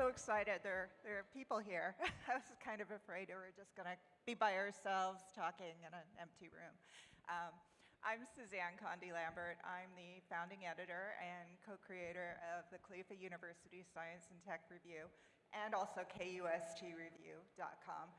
excited. There are people here. I was kind of afraid we were just going to be by ourselves talking in an empty room. I'm Suzanne Lambert. I'm the founding editor and co-creator of the Khalifa University Science and Tech Review, and also KUSTreview.com.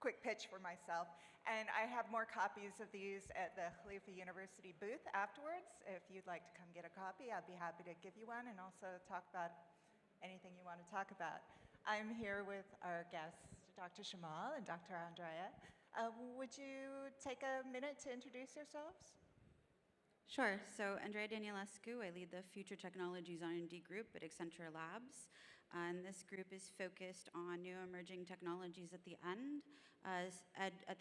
Quick pitch for myself. And I have more copies of these at the Khalifa University booth afterwards. If you'd like to come get a copy, I'd be happy to give you one and also talk about anything you want to talk about. I'm here with our guests, Dr. Shamal and Dr. Andreea. Would you take a minute to introduce yourselves? Sure. So Andreea Danielescu, I lead the Future Technologies R&D group at Accenture Labs. And this group is focused on new emerging technologies at the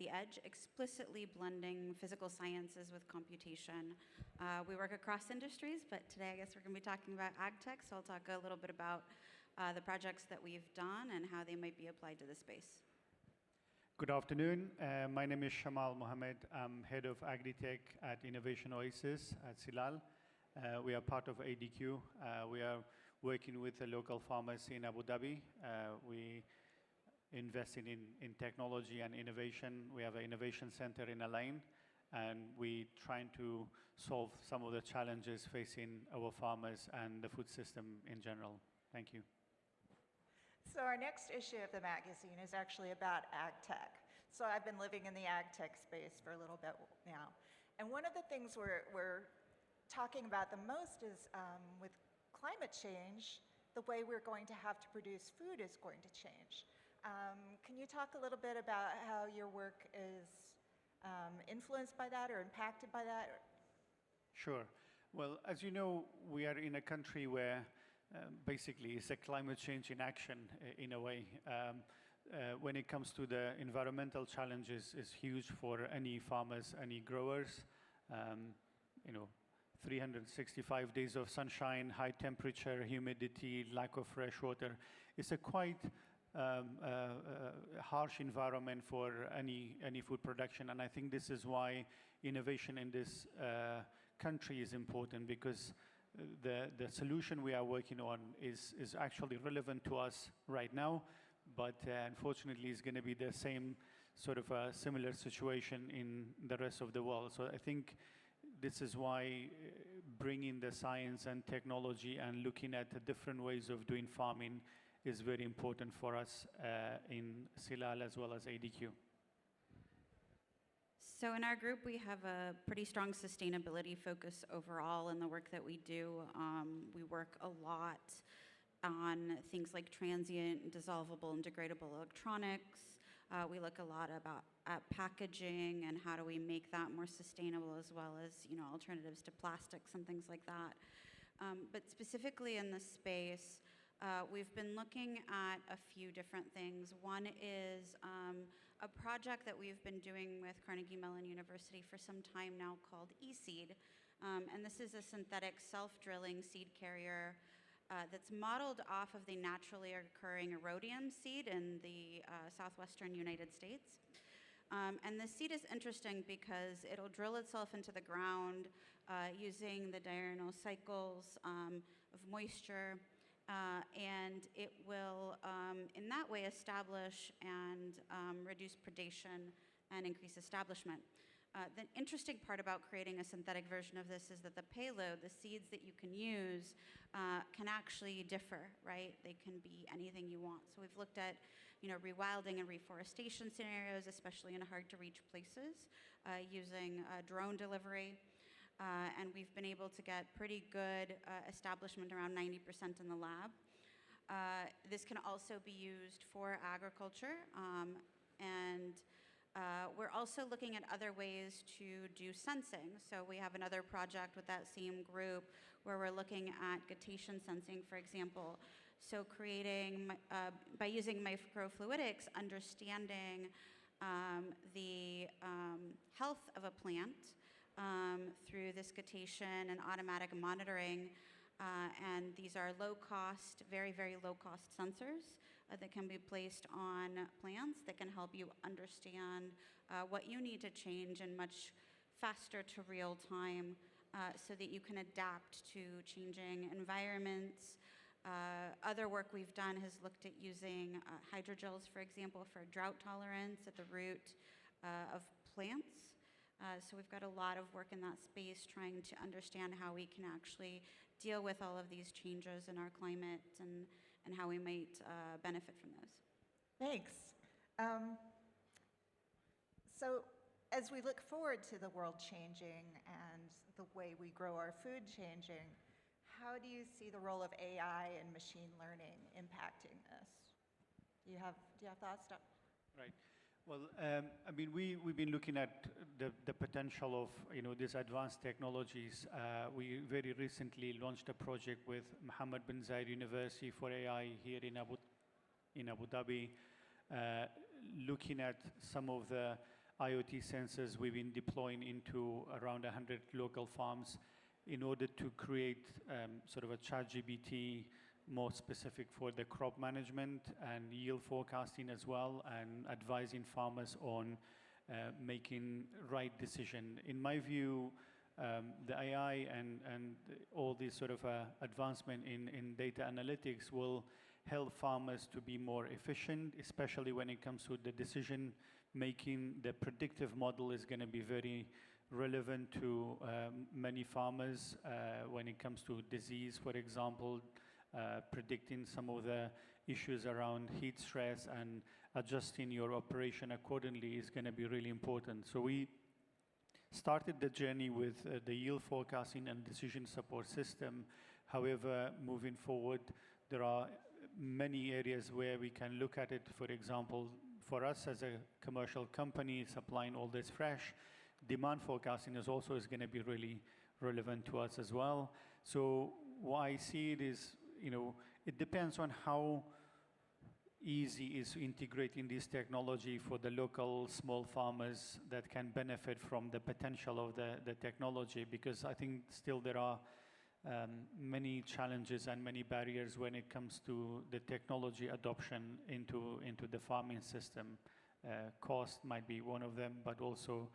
edge, explicitly blending physical sciences with computation. We work across industries, but today I guess we're going to be talking about Agritech, so I'll talk a little bit about the projects that we've done and how they might be applied to the space. Good afternoon. My name is Shamal Mohammed. I'm head of Agritech at Innovation Oasis at Silal. We are part of ADQ. We are working with the local farmers in Abu Dhabi. We investing in technology and innovation. We have an innovation center in Al-Ain, and we're trying to solve some of the challenges facing our farmers and the food system in general. Thank you. So our next issue of the magazine is actually about ag tech. So I've been living in the ag tech space for a little bit now. And one of the things we're talking about the most is with climate change, the way we're going to have to produce food is going to change. Can you talk a little bit about how your work is influenced by that or impacted by that? Sure. Well, as you know, we are in a country where basically, it's a climate change in action, in a way. When it comes to the environmental challenges, it's huge for any farmers, any growers. 365 days of sunshine, high temperature, humidity, lack of fresh water. It's a quite harsh environment for any food production, and I think this is why innovation in this country is important, because the solution we are working on is actually relevant to us right now, but unfortunately it's going to be the same sort of a similar situation in the rest of the world. So I think this is why bringing the science and technology and looking at the different ways of doing farming is very important for us in Silal as well as ADQ. So in our group, we have a pretty strong sustainability focus overall in the work that we do. We work a lot on things like transient, dissolvable, and degradable electronics. We look a lot at packaging and how do we make that more sustainable, as well as alternatives to plastics and things like that. But specifically in this space, we've been looking at a few different things. One is a project that we've been doing with Carnegie Mellon University for some time now called eSeed. And this is a synthetic self-drilling seed carrier that's modeled off of the naturally occurring rhodium seed in the southwestern United States. And the seed is interesting because it'll drill itself into the ground using the diurnal cycles of moisture. And it will, in that way, establish and reduce predation and increase establishment. The interesting part about creating a synthetic version of this is that the payload, the seeds that you can use, can actually differ, right? They can be anything you want. So we've looked at, rewilding and reforestation scenarios, especially in hard-to-reach places, using drone delivery. And we've been able to get pretty good establishment, around 90% in the lab. This can also be used for agriculture, and we're also looking at other ways to do sensing. So we have another project with that same group where we're looking at guttation sensing, for example. So creating, by using microfluidics, understanding the health of a plant through this guttation and automatic monitoring. And these are low-cost, very, very low-cost sensors that can be placed on plants that can help you understand what you need to change in much faster to real time so that you can adapt to changing environments Other work we've done has looked at using hydrogels, for example, for drought tolerance at the root of plants. So we've got a lot of work in that space trying to understand how we can actually deal with all of these changes in our climate and how we might benefit from those. Thanks. So as we look forward to the world changing and the way we grow our food changing, how do you see the role of AI and machine learning impacting this? Do you have thoughts, Doc? Right. Well, I mean, we've been looking at the potential of these advanced technologies. We very recently launched a project with Mohammed bin Zayed University for AI here in Abu Dhabi, looking at some of the IoT sensors we've been deploying into around 100 local farms in order to create sort of a ChatGPT more specific for the crop management and yield forecasting as well, and advising farmers on making right decision. In my view, the AI and all this sort of advancement in data analytics will help farmers to be more efficient, especially when it comes to the decision making. The predictive model is going to be very relevant to many farmers when it comes to disease, for example. Predicting some of the issues around heat stress and adjusting your operation accordingly is going to be really important. So we started the journey with the yield forecasting and decision support system. However, moving forward, there are many areas where we can look at it. For example, for us as a commercial company supplying all this fresh, demand forecasting is going to be really relevant to us as well. So what I see it is, it depends on how easy is integrating this technology for the local small farmers that can benefit from the potential of the technology, because I think still there are many challenges and many barriers when it comes to the technology adoption into the farming system. Cost might be one of them, but also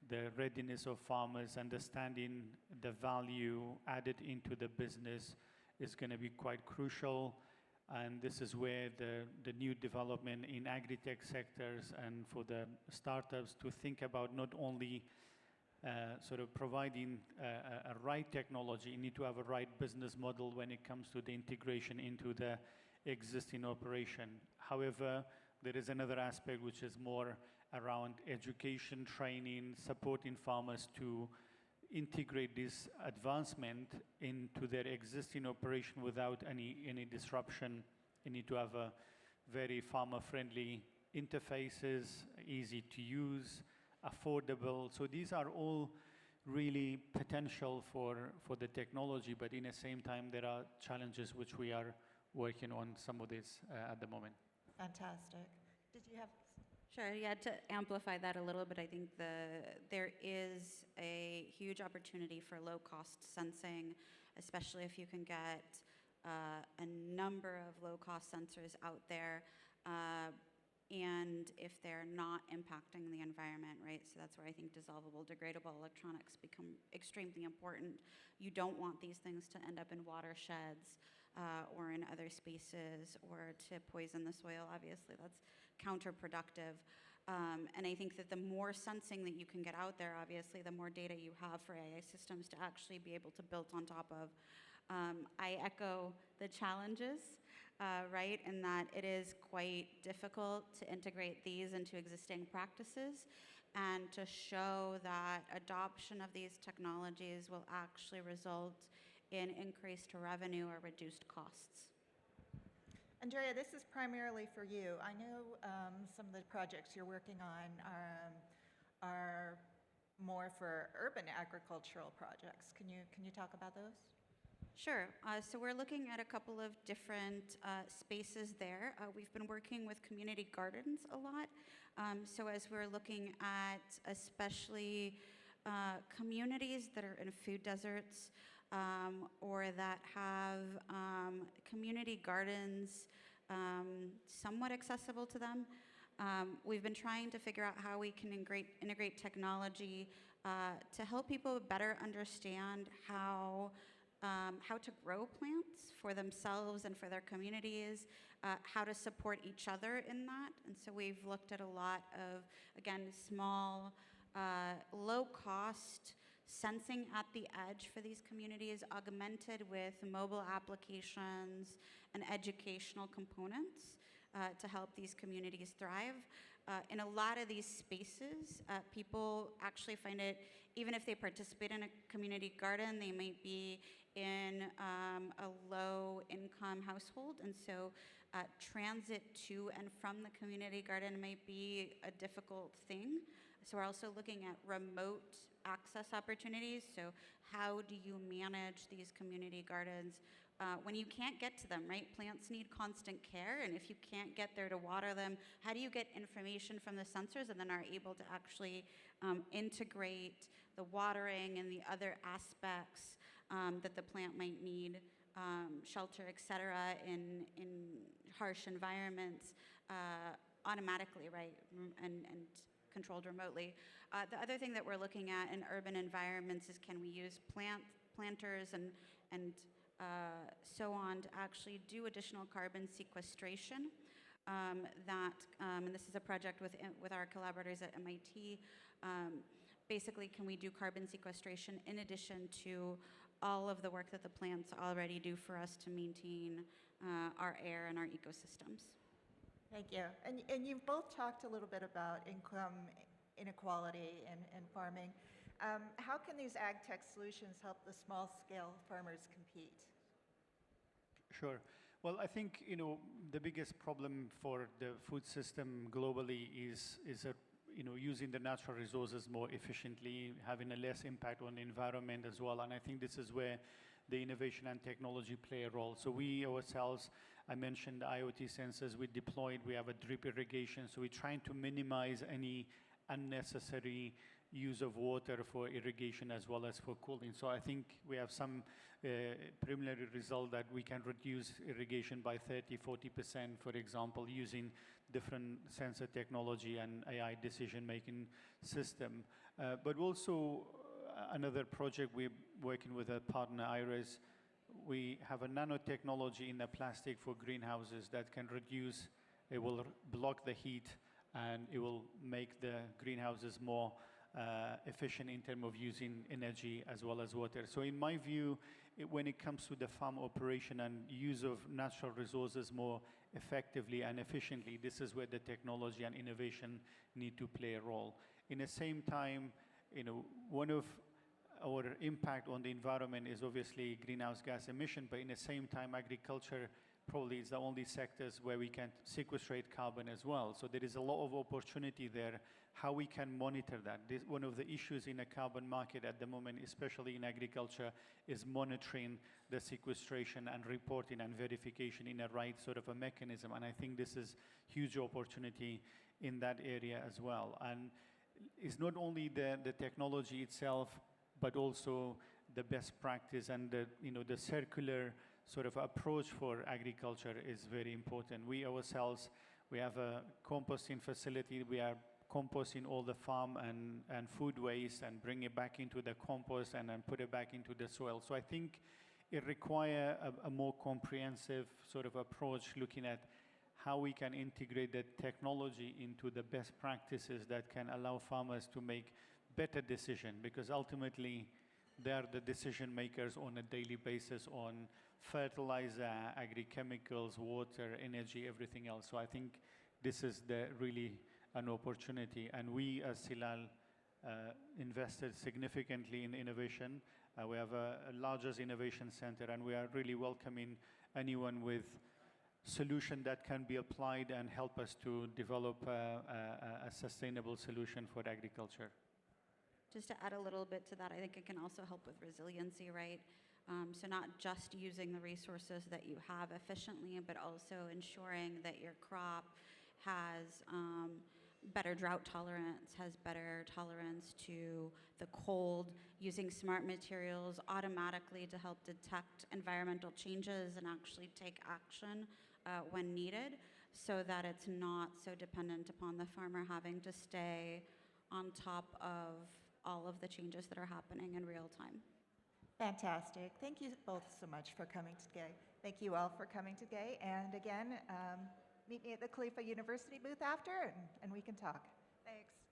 the readiness of farmers, understanding the value added into the business is going to be quite crucial. And this is where the new development in Agritech sectors and for the startups to think about not only sort of providing a right technology, you need to have a right business model when it comes to the integration into the existing operation. However, there is another aspect which is more around education, training, supporting farmers to integrate this advancement into their existing operation without any disruption. You need to have a very farmer-friendly interfaces, easy to use, affordable. So these are all really potential for the technology, but in the same time, there are challenges which we are working on some of this at the moment. Fantastic. Did you have? Sure, yeah, to amplify that a little bit, I think there is a huge opportunity for low-cost sensing, especially if you can get a number of low-cost sensors out there, and if they're not impacting the environment, right? So that's where I think dissolvable, degradable electronics become extremely important. You don't want these things to end up in watersheds or in other spaces or to poison the soil. Obviously, that's counterproductive. And I think that the more sensing that you can get out there, obviously, the more data you have for AI systems to actually be able to build on top of. I echo the challenges, right, in that it is quite difficult to integrate these into existing practices and to show that adoption of these technologies will actually result in increased revenue or reduced costs. Andreea, this is primarily for you. I know some of the projects you're working on are more for urban agricultural projects. Can you talk about those? Sure. So we're looking at a couple of different spaces there. We've been working with community gardens a lot. So as we're looking at especially communities that are in food deserts or that have community gardens somewhat accessible to them, we've been trying to figure out how we can integrate technology to help people better understand how how to grow plants for themselves and for their communities, how to support each other in that. And so we've looked at a lot of, again, small, low-cost sensing at the edge for these communities, augmented with mobile applications and educational components to help these communities thrive. In a lot of these spaces, people actually find it, even if they participate in a community garden, they might be in a low-income household, and so transit to and from the community garden might be a difficult thing. So we're also looking at remote access opportunities. So how do you manage these community gardens when you can't get to them, right? Plants need constant care, and if you can't get there to water them, how do you get information from the sensors and then are able to actually integrate the watering and the other aspects that the plant might need, shelter, et cetera, in harsh environments automatically, right, and controlled remotely. The other thing that we're looking at in urban environments is, can we use planters and so on to actually do additional carbon sequestration. And this is a project with our collaborators at MIT. Basically, can we do carbon sequestration in addition to all of the work that the plants already do for us to maintain our air and our ecosystems? Thank you. And you've both talked a little bit about income inequality and farming. How can these ag tech solutions help the small-scale farmers compete? Sure. Well, I think, the biggest problem for the food system globally is using the natural resources more efficiently, having a less impact on the environment as well. And I think this is where the innovation and technology play a role. So we ourselves, I mentioned IoT sensors we deployed. We have a drip irrigation. So we're trying to minimize any unnecessary use of water for irrigation as well as for cooling. So I think we have some preliminary result that we can reduce irrigation by 30–40%, for example, using different sensor technology and AI decision-making system. But also another project we're working with a partner, IRIS, we have a nanotechnology in the plastic for greenhouses that can reduce, it will block the heat, and it will make the greenhouses more efficient in terms of using energy as well as water. So in my view, when it comes to the farm operation and use of natural resources more effectively and efficiently, this is where the technology and innovation need to play a role. In the same time, one of our impact on the environment is obviously greenhouse gas emission, but in the same time, agriculture probably is the only sectors where we can sequestrate carbon as well. So there is a lot of opportunity there, how we can monitor that. One of the issues in the carbon market at the moment, especially in agriculture, is monitoring the sequestration and reporting and verification in a right sort of a mechanism. And I think this is huge opportunity in that area as well. And it's not only the technology itself, but also the best practice and the circular sort of approach for agriculture is very important. We ourselves, we have a composting facility. We are composting all the farm and food waste and bring it back into the compost and then put it back into the soil. So I think it requires a more comprehensive sort of approach, looking at how we can integrate the technology into the best practices that can allow farmers to make better decisions, because ultimately they are the decision makers on a daily basis on fertilizer, agri-chemicals, water, energy, everything else. So I think this is really an opportunity. And we as Silal invested significantly in innovation. We have a largest innovation center, and we are really welcoming anyone with solution that can be applied and help us to develop a sustainable solution for agriculture. Just to add a little bit to that, I think it can also help with resiliency, right? So not just using the resources that you have efficiently, but also ensuring that your crop has better drought tolerance, has better tolerance to the cold, using smart materials automatically to help detect environmental changes and actually take action when needed, so that it's not so dependent upon the farmer having to stay on top of all of the changes that are happening in real time. Fantastic. Thank you both so much for coming today. Thank you all for coming today. And again, meet me at the Khalifa University booth after, and we can talk. Thanks.